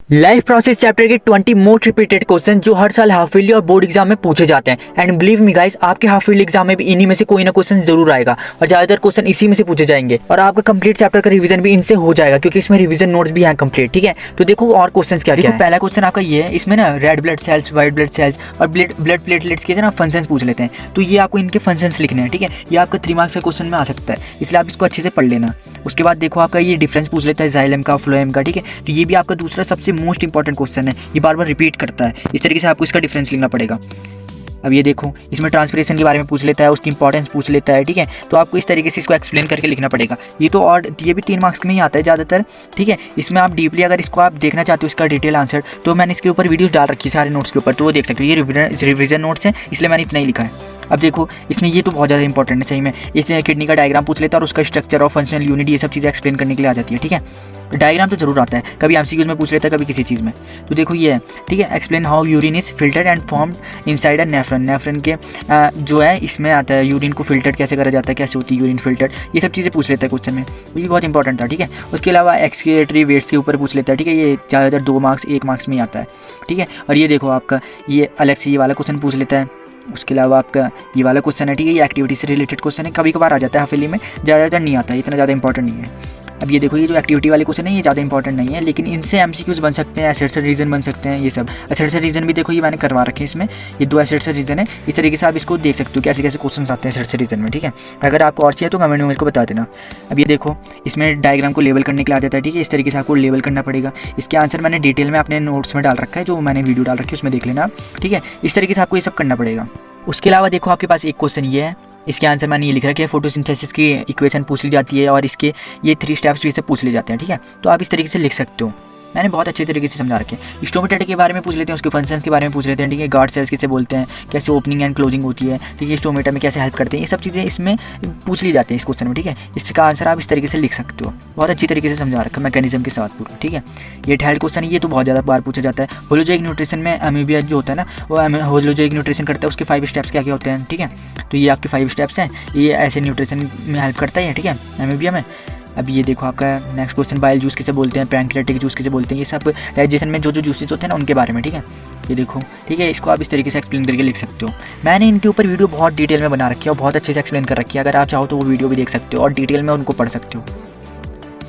Life process chapter के 20 most repeated question जो हर साल हाफ ईयरली और बोर्ड एग्जाम में पूछे जाते हैं। एंड बिलीव मी गाइस, आपके हाफ ईयरली एग्जाम में भी इन्हीं में से कोई ना क्वेश्चन जरूर आएगा और ज्यादातर क्वेश्चन इसी में से पूछे जाएंगे और आपका कंप्लीट चैप्टर का रिवीजन भी इनसे हो जाएगा क्योंकि इसमें रिवीजन नोट्स भी हैं कंप्लीट। ठीक है, तो देखो और क्वेश्चन क्या क्या है। पहला क्वेश्चन आपका ये है, इसमें ना red blood cells, white blood cells और ब्लड प्लेटलेट्स के ना फंक्शंस पूछ लेते हैं। तो ये आपको इनके फंक्शंस लिखने हैं। ठीक है, ये आपका 3 मार्क्स का क्वेश्चन में आ सकता है, इसलिए आप इसको अच्छे से पढ़ लेना। उसके बाद देखो आपका ये डिफरेंस पूछ लेता है जाइलम का, फ्लोएम का। ठीक है, तो ये भी आपका दूसरा सबसे मोस्ट इंपॉर्टेंट क्वेश्चन है, ये बार बार रिपीट करता है। इस तरीके से आपको इसका डिफरेंस लिखना पड़ेगा। अब ये देखो, इसमें ट्रांसपिरेशन के बारे में पूछ लेता है, उसकी इंपॉर्टेंस पूछ लेता है। ठीक है, तो आपको इस तरीके से इसको एक्सप्लेन करके लिखना पड़ेगा। ये तो और ये भी 3 मार्क्स में ही आता है ज़्यादातर। ठीक है, इसमें आप डीपली अगर इसको आप देखना चाहते हो इसका डिटेल आंसर, तो मैंने इसके ऊपर वीडियोस डाल रखी है सारे नोट्स के ऊपर, तो वो देख सकते हो। ये रिविजन नोट्स हैं, इसलिए मैंने इतना ही लिखा है। अब देखो, इसमें ये तो बहुत ज़्यादा इंपॉर्टेंट है सही में। इसमें किडनी का डायग्राम पूछ लेता है और उसका स्ट्रक्चर और फंक्शनल यूनिट, ये सब चीज़ें एक्सप्लेन करने के लिए आ जाती है। ठीक है, डायग्राम तो जरूर आता है, कभी एमसीक्यूज में पूछ लेता है, कभी किसी चीज़ में। तो देखो ये है, ठीक है, explain how urine is filtered and formed inside a nephron. Nephron के जो है इसमें आता है, यूरिन को फिल्टर कैसे करा जाता है, कैसे होती है यूरिन फिल्टर, ये सब चीज़ें पूछ लेता है क्वेश्चन में। ये भी बहुत इंपॉर्टेंट था। ठीक है, उसके अलावा एक्सक्रीटरी वेट्स के ऊपर पूछ लेता है। ठीक है, ये ज़्यादातर 2 मार्क्स 1 मार्क्स में ही आता है। ठीक है, और ये देखो आपका ये अलग से ये वाला क्वेश्चन पूछ लेता है। उसके अलावा आपका ये वाला क्वेश्चन है, ठीक है, ये एक्टिविटी से रिलेटेड क्वेश्चन है, कभी कभार आ जाता है हाफ ईयरली में, ज़्यादातर नहीं आता है, इतना ज़्यादा इंपॉर्टेंट नहीं है। अब ये देखो, ये जो एक्टिविटी वाले क्वेश्चन है ये ज़्यादा इंपॉर्टेंट नहीं है, लेकिन इनसे एमसीक्यूज बन सकते हैं, असर्शन रीजन बन सकते हैं। ये सब असर्शन रीजन भी देखो, ये मैंने करवा रखे हैं इसमें, ये 2 असर्शन रीजन है। इस तरीके से आप इसको देख सकते हो कैसे कैसे क्वेश्चन आते हैं असर्शन रीजन में। ठीक है, अगर आपको और चाहिए तो कमेंट में मेरे को बता देना। अब ये देखो, इसमें डायग्राम को लेबल करने के लिए आ जाता है। ठीक है, इस तरीके से आपको लेबल करना पड़ेगा। इसके आंसर मैंने डिटेल में अपने नोट्स में डाल रखा है, जो मैंने वीडियो डाल रखी है उसमें देख लेना। ठीक है, इस तरीके से आपको ये सब करना पड़ेगा। उसके अलावा देखो, आपके पास एक क्वेश्चन ये है, इसके आंसर मैंने ये लिख रखा है, फोटोसिंथेसिस की इक्वेशन पूछ ली जाती है और इसके ये 3 स्टेप्स भी से पूछ ले जाते हैं। ठीक है, तो आप इस तरीके से लिख सकते हो, मैंने बहुत अच्छे तरीके से समझा रखे हैं। स्टोमेटा के बारे में पूछ लेते हैं, उसके फंक्शंस के बारे में पूछ लेते हैं। ठीक है, गार्ड सेल्स किसे बोलते हैं, कैसे ओपनिंग एंड क्लोजिंग होती है, ठीक है, स्टोमेटा में कैसे हेल्प करते हैं, ये सब चीज़ें इसमें पूछ ली जाती हैं इस क्वेश्चन में। ठीक है, इसका आंसर आप इस तरीके से लिख सकते हो, बहुत अच्छी तरीके से समझा रखा है मैकेनिज्म के साथ पूरा। ठीक है, ये थर्ड क्वेश्चन है, ये तो बहुत ज़्यादा बार पूछा जाता है। होलोजोइक न्यूट्रिशन में अमीबिया जो होता है ना, वो होलोजोइक न्यूट्रिशन करता है, उसके 5 स्टेप्स क्या क्या होते हैं। ठीक है, तो ये आपके 5 स्टेप्स हैं, ये ऐसे न्यूट्रिशन में हेल्प करता है। ठीक है, अमीबिया में। अब ये देखो आपका नेक्स्ट क्वेश्चन, बाइल जूस किसे बोलते हैं, पैंक्रियाटिक जूस किसे बोलते हैं, ये सब डाइजेशन में जो जो जूसेस होते हैं ना उनके बारे में। ठीक है, ये देखो, ठीक है, इसको आप इस तरीके से एक्सप्लेन करके लिख सकते हो। मैंने इनके ऊपर वीडियो बहुत डिटेल में बना रखी है और बहुत अच्छे से एक्सप्लेन कर रखी है, अगर आप चाहो तो वो वीडियो भी देख सकते हो और डिटेल में उनको पढ़ सकते हो।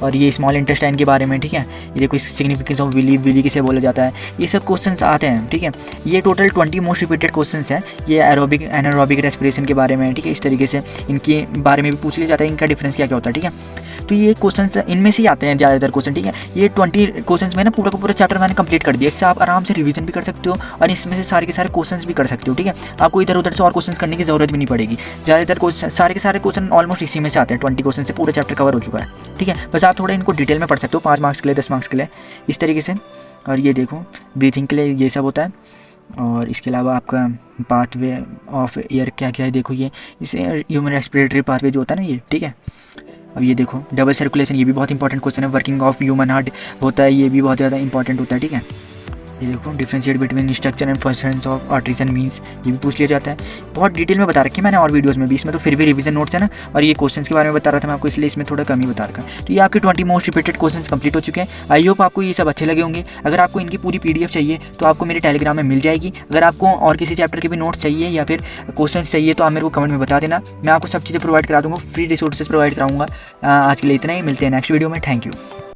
और ये स्मॉल इंटेस्टाइन के बारे में, ठीक है, ये देखो सिग्निफिकेंस ऑफ विली किसे बोला जाता है, ये सब क्वेश्चंस आते हैं। ठीक है, ये टोटल 20 मोस्ट रिपीटेड क्वेश्चंस हैं। ये एरोबिक एनारोबिक रेस्पिरेशन के बारे में, ठीक है, इस तरीके से इनके बारे में भी पूछ लिया जाता है, इनका डिफरेंस क्या क्या होता है। ठीक है, तो ये क्वेश्चंस इनमें से ही आते हैं ज़्यादातर क्वेश्चन। ठीक है, ये 20 क्वेश्चंस में ना पूरा का पूरा चैप्टर मैंने कंप्लीट कर दिया, इससे आप आराम से रिवीजन भी कर सकते हो और इसमें से सारे के सारे क्वेश्चंस भी कर सकते हो। ठीक है, आपको इधर उधर से और क्वेश्चंस करने की ज़रूरत भी नहीं पड़ेगी। ज़्यादातर क्वेश्चन सारे के सारे क्वेश्चन ऑलमोस्ट इसी में से आते हैं, 20 क्वेश्चन से पूरा चैप्टर कवर हो चुका है। ठीक है, बस आप थोड़ा इनको डिटेल में पढ़ सकते हो, 5 मार्क्स के लिए, 10 मार्क्स के लिए, इस तरीके से। और ये देखो, ब्रीथिंग के लिए ये सब होता है। और इसके अलावा आपका पाथवे ऑफ एयर क्या क्या है, देखो ये इसे ह्यूमन रेस्पिरेटरी पाथवे जो होता है ना ये। ठीक है, अब ये देखो, डबल सर्कुलेशन, ये भी बहुत इंपॉर्टेंट क्वेश्चन है। वर्किंग ऑफ ह्यूमन हार्ट होता है, ये भी बहुत ज़्यादा इंपॉर्टेंट होता है। ठीक है, ये देखो, differentiate between structure and functions of arteries and means, ये भी पूछ लिया जाता है। बहुत डिटेल में बता रखी है मैंने और वीडियोस में भी, इसमें तो फिर भी रिवीजन नोट्स है ना, और ये क्वेश्चंस के बारे में बता रहा था मैं आपको, इसलिए इसमें थोड़ा कम ही बता रखा है। तो ये आपके 20 मोस्ट रिपीटेड क्वेश्चंस कंप्लीट हो चुके हैं। आई होप आपको ये सब अच्छे लगे होंगे। अगर आपको इनकी पूरी PDF चाहिए तो आपको मेरे टेलीग्राम में मिल जाएगी। अगर आपको और किसी चैप्टर के भी नोट्स चाहिए या फिर क्वेश्चन चाहिए तो आप मेरे को कमेंट में बता देना, मैं आपको सब चीज़ें प्रोवाइड करा दूँगा, फ्री रिसोर्सेज प्रोवाइड कराऊँगा। आज के लिए इतना ही, मिलते हैं नेक्स्ट वीडियो में। Thank you.